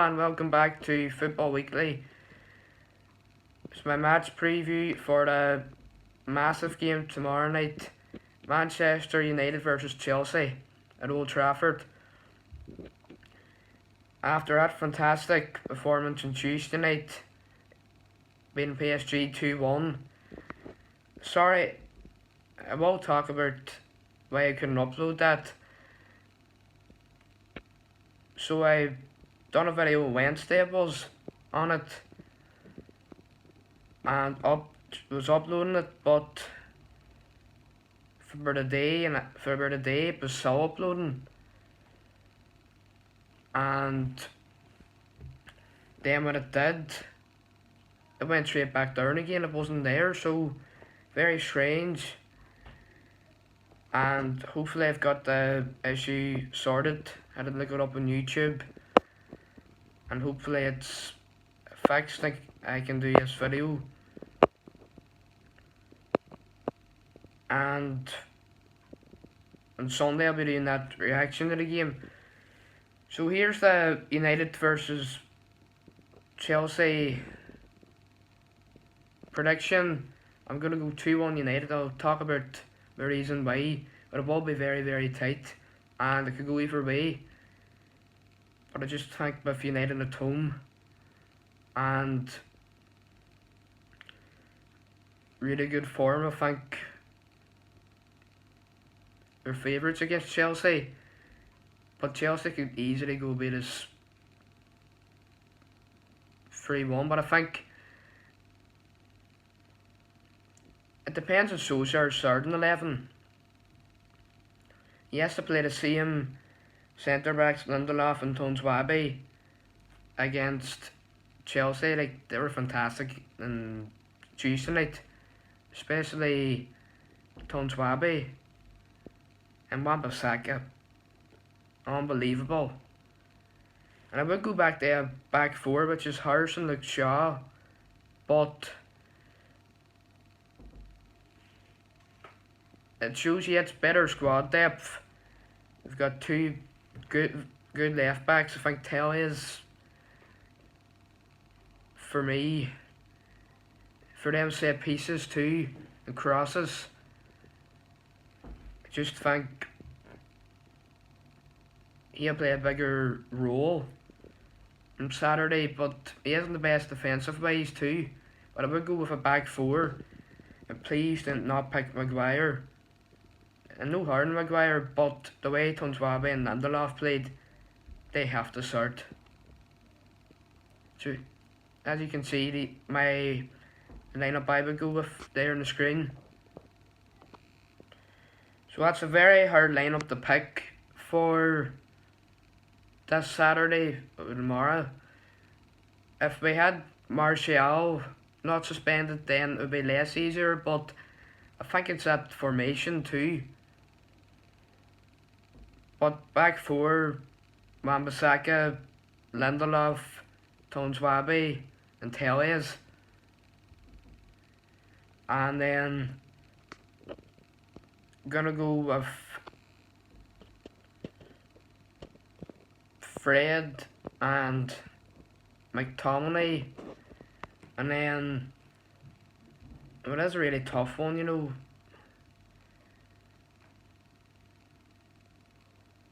and welcome back to Football Weekly. It's my match preview for the massive game tomorrow night, Manchester United versus Chelsea at Old Trafford. After that fantastic performance on Tuesday night, beating PSG 2-1. Sorry, I won't talk about why I couldn't upload that. So I done a video Wednesday it was on it and was uploading it, but for about a day it was still uploading, and then when it did, it went straight back down again. It wasn't there, so very strange. And hopefully I've got the issue sorted. I did look it up on YouTube, and hopefully it's fixed. Like I can do this video, and on Sunday I'll be doing that reaction to the game. So here's the United versus Chelsea prediction. I'm going to go 2-1 United. I'll talk about the reason why, but it will be very, very tight, and it could go either way. But I just think with United at home and really good form, I think they're favourites against Chelsea. But Chelsea could easily go beat us 3-1. But I think it depends on Solskjaer's starting 11. He has to play the same centre backs, Lindelof and Tonswabi, against Chelsea. Like, they were fantastic on Tuesday night, especially Tonswabi and Wan-Bissaka. Unbelievable. And I would go back to a back four, which is Harrison, Luke Shaw, but it shows you it's better squad depth. We've got two good left backs. I think Telly is, for me, for them set pieces too and crosses. I just think he'll play a bigger role on Saturday, but he isn't the best defensive wise too. But I would go with a back four, and please do not pick Maguire. And no harm in Maguire, but the way Tonswabi and Lindelof played, they have to start. So, as you can see, my lineup I would go with there on the screen. So that's a very hard lineup to pick for this Saturday or tomorrow. If we had Martial not suspended, then it would be less easier, but I think it's that formation too. But back four, Wan-Bissaka, Lindelof, Tonswabi and Telles. And then gonna go with Fred and McTominay. And then it is a really tough one, you know.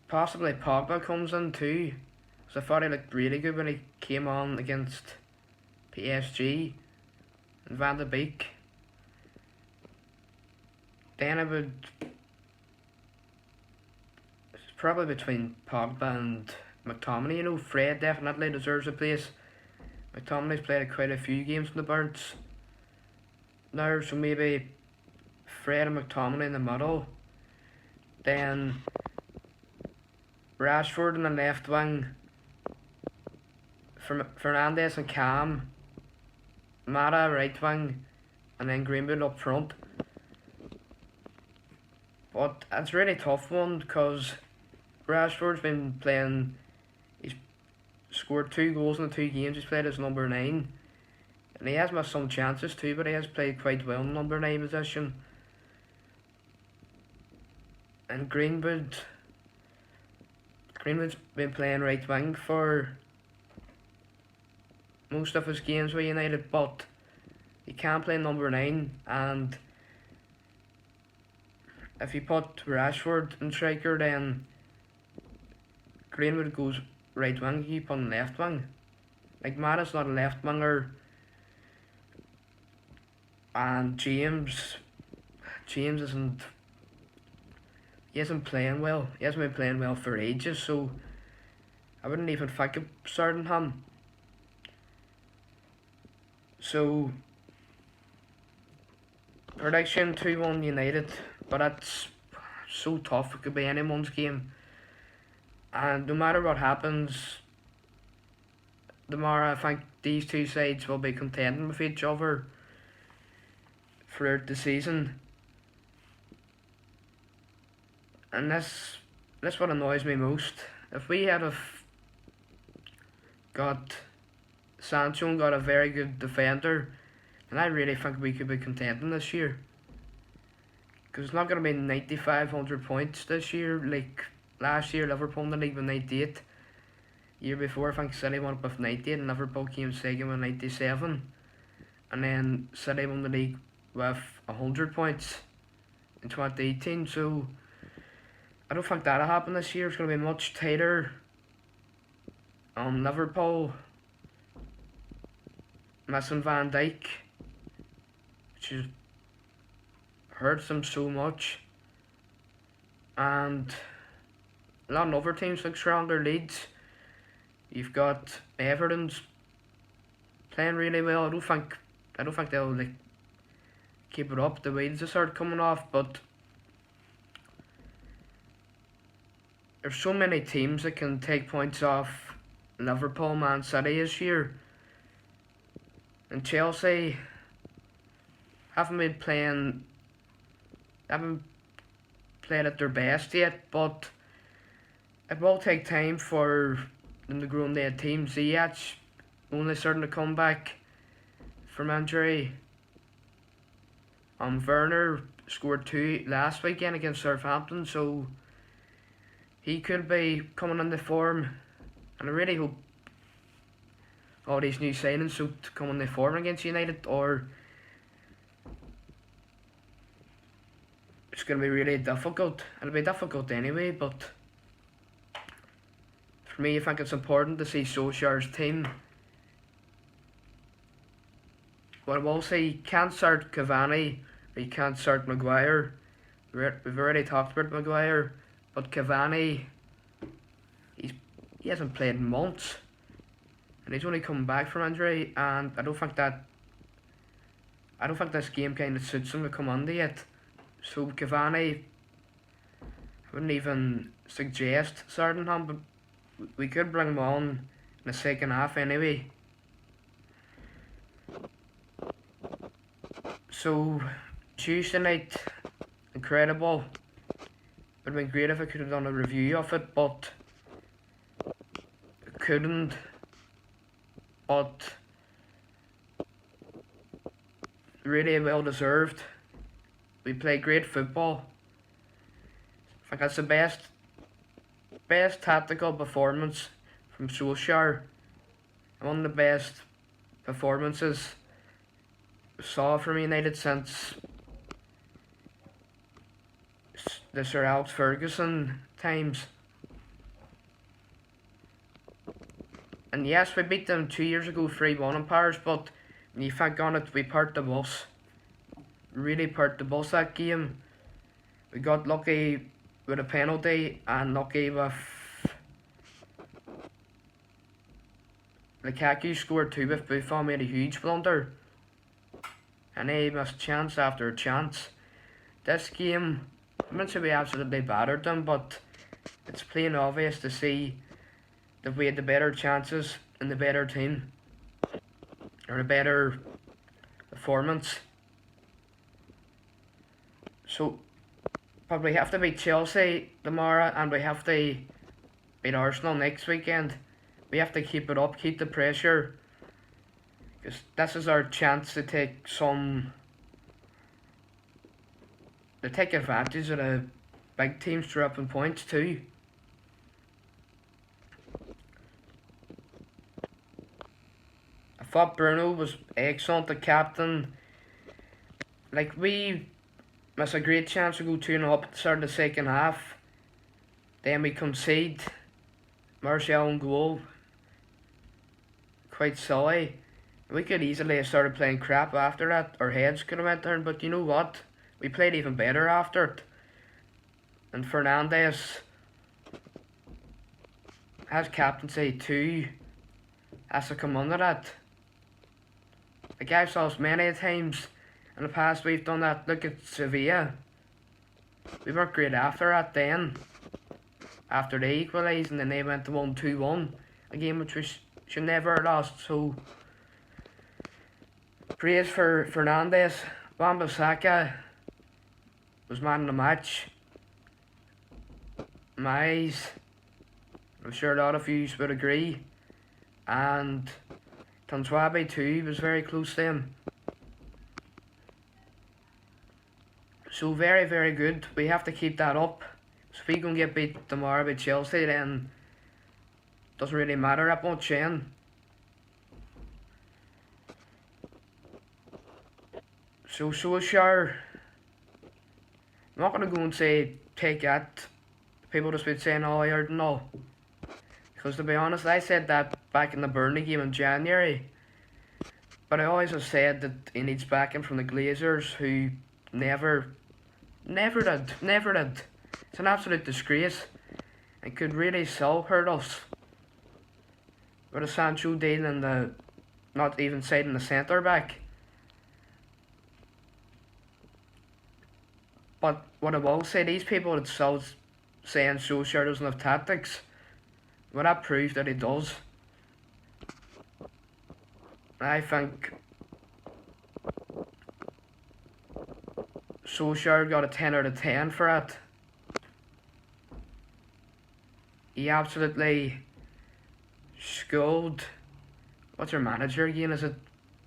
Possibly Pogba comes in too, because I thought he looked really good when he came on against PSG and Van de Beek. Then I would, it's probably between Pogba and McTominay. You know, Fred definitely deserves a place. McTominay's played quite a few games in the Burns now, so maybe Fred and McTominay in the middle. Then Rashford in the left wing, Fernandes and Cam, Mata right wing, and then Greenwood up front. But it's a really tough one because Rashford's been playing, he's scored 2 goals in the 2 games he's played as number 9. And he has missed some chances too, but he has played quite well in number 9 position. And Greenwood's been playing right wing for most of his games with United, but he can't play number 9, and if you put Rashford in striker, then Greenwood goes right wing, you put on left wing. Like, Matta's not a left winger, and James isn't. He isn't playing well. He hasn't been playing well for ages, so I wouldn't even think of starting him. So, prediction 2-1 United, but that's so tough. It could be anyone's game. And no matter what happens tomorrow, I think these two sides will be contending with each other throughout the season. And this what annoys me most. If we had got Sancho and got a very good defender, and I really think we could be contending this year. Because it's not going to be 9,500 points this year. Like last year, Liverpool in the league with 98. Year before, I think City went up with 98 and Liverpool came second with 97. And then City won the league with 100 points in 2018. So I don't think that'll happen this year. It's going to be much tighter. Liverpool missing Van Dijk, which hurts them so much. And a lot of other teams look stronger. Leeds, you've got Everton's playing really well. I don't think they'll keep it up. The wheels will start coming off, but there's so many teams that can take points off Liverpool, Man City this year. And Chelsea haven't played at their best yet, but it will take time for them to grow into a team. Ziyech only starting to come back from injury. Werner scored 2 last weekend against Southampton, so he could be coming into form, and I really hope all these new signings to come into form against United, or it's going to be really difficult. It'll be difficult anyway, but for me, I think it's important to see Solskjaer's team. But I will say, you can't start Cavani, or you can't start Maguire. We've already talked about Maguire, but Cavani, he hasn't played in months, and he's only coming back from injury, and I don't think this game kind of suits him to come under yet. So Cavani, I wouldn't even suggest starting him, but we could bring him on in the second half anyway. So Tuesday night, incredible. It would have been great if I could have done a review of it, but I couldn't. But really well deserved. We played great football. I think that's the best tactical performance from Solskjaer. One of the best performances we saw from United since the Sir Alex Ferguson times. And yes, we beat them 2 years ago 3-1 in Paris, but when you think on it, we parked the bus. Really parked the bus that game. We got lucky with a penalty and lucky with Lukaku scored 2 with Buffon, made a huge blunder. And he missed chance after chance. This game, I'm not sure we absolutely battered them, but it's plain obvious to see that we had the better chances and the better team, or a better performance. So, but we have to beat Chelsea tomorrow, and we have to beat Arsenal next weekend. We have to keep it up, keep the pressure, because this is our chance to take advantage of the big teams dropping points too. I thought Bruno was excellent, the captain. Like, we missed a great chance to go 2-0 up at the start of the second half. Then we concede. Martial on goal. Quite silly. We could easily have started playing crap after that. Our heads could have went down, but you know what? We played even better after it. And Fernandes has captaincy too. Has to come under that. Like, I've saw us many times in the past we've done that. Look at Sevilla. We weren't great after that then. After they equalised and then they went to 1-2-1. A game which we should never have lost. So, praise for Fernandes. Wan-Bissaka was man of the match. My eyes, I'm sure a lot of you would agree. And Tanswabi too was very close to him. So very, very good. We have to keep that up. So if we can get beat tomorrow by Chelsea, then it doesn't really matter that much then. So Solskjaer, I'm not going to go and say take that. People just been saying, oh, I heard no. Because to be honest, I said that back in the Burnley game in January. But I always have said that he needs backing from the Glazers, who never did. It's an absolute disgrace. It could really so hurt us. With a Sancho deal and the not even siding the centre back. But what I will say, these people that still saying Solskjaer doesn't have tactics, well, that proves that he does. I think Solskjaer got a 10 out of 10 for it. He absolutely schooled. What's our manager again? Is it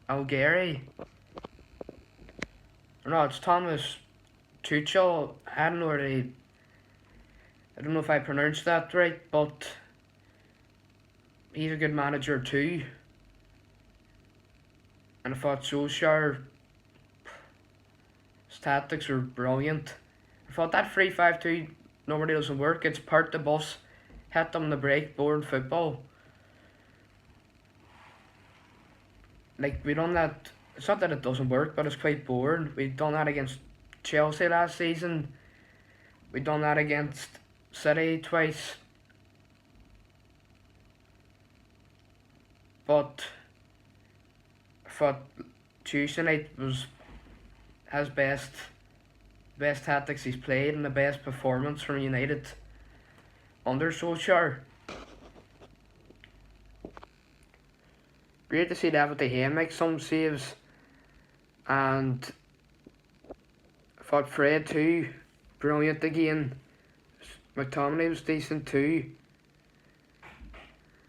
Algeri? No, it's Thomas Tuchel. I don't know if I pronounced that right, but he's a good manager too. And I thought Solskjaer, his tactics were brilliant. I thought that 3-5-2 normally doesn't work. It's part the bus, hit them the break, boring football. Like, we done that. It's not that it doesn't work, but it's quite boring. We done that against Chelsea last season. We done that against City twice. But I thought Tuesday night was his best tactics he's played and the best performance from United under Solskjaer. Great to see David De Gea make some saves, and I thought Fred too, brilliant again. McTominay was decent too.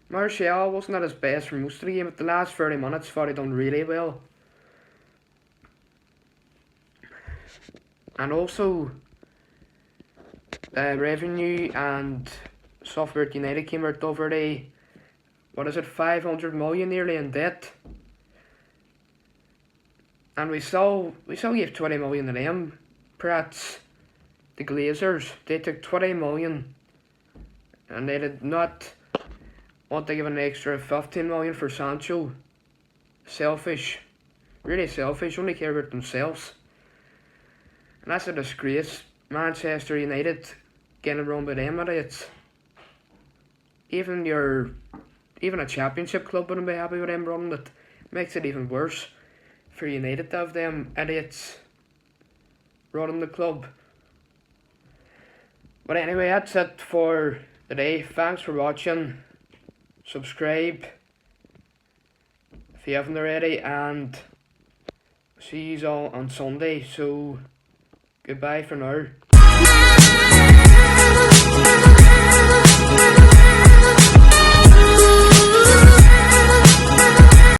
Martial wasn't at his best for most of the game, but the last 30 minutes thought he done really well. And also, Revenue and Software United came out over the, 500 million nearly in debt. And we still gave 20 million to them. Perhaps the Glazers, they took 20 million and they did not want to give an extra 15 million for Sancho. Selfish. Really selfish, only care about themselves. And that's a disgrace. Manchester United getting run by them idiots. Even a championship club wouldn't be happy with them running it. Makes it even worse for United to have them idiots running the club. But anyway, that's it for today. Thanks for watching. Subscribe if you haven't already, and see you all on Sunday. So goodbye for now.